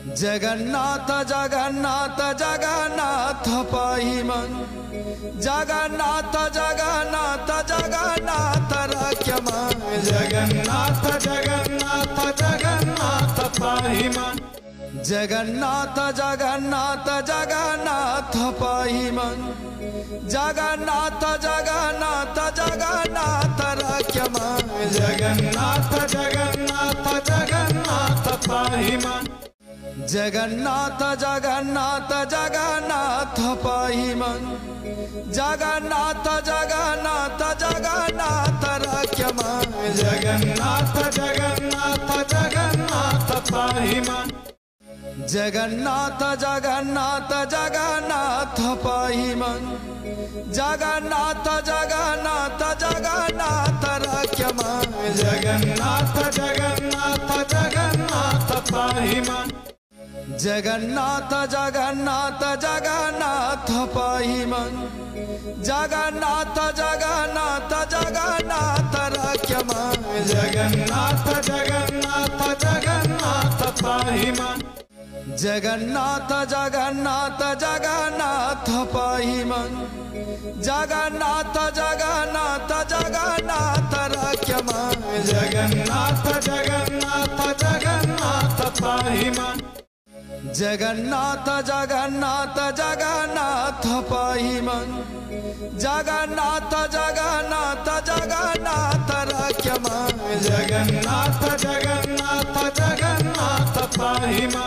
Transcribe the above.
जगन्नाथ जगन्नाथ जगन्नाथ पाहि मन, जगन्नाथ जगन्नाथ जगन्नाथ रक्ष मन, जगन्नाथ जगन्नाथ जगन्नाथ पाहि मन, जगन्नाथ जगन्नाथ जगन्नाथ पाहि मन, जगन्नाथ जगन्नाथ जगन्नाथ रक्ष मन, जगन्नाथ जगन्नाथ जगन्नाथ पाहि मन, जगन्नाथ जगन्नाथ जगन्नाथ पाहि मन, जगन्नाथ जगन्नाथ जगन्नाथ रक्ष मन, जगन्नाथ जगन्नाथ जगन्नाथ पाहि मन, जगन्नाथ जगन्नाथ जगन्नाथ पाहि मन, जगन्नाथ जगन्नाथ जगन्नाथ रक्ष मन, जगन्नाथ जगन्नाथ जगन्नाथ पाहि मन, जगन्नाथ जगन्नाथ जगन्नाथ पाहि मन, जगन्नाथ जगन्नाथ जगन्नाथ रक्ष मन, जगन्नाथ जगन्नाथ जगन्नाथ पाहि मन, जगन्नाथ जगन्नाथ जगन्नाथ पाहि मन, जगन्नाथ जगन्नाथ जगन्नाथ रक्ष मन, जगन्नाथ जगन्नाथ जगन्नाथ पाहि मन, जगन्नाथ जगन्नाथ जगन्नाथ पाहि मन, जगन्नाथ जगन्नाथ जगन्नाथ रक्ष मन, जगन्नाथ जगन्नाथ जगन्नाथ पाहि मन।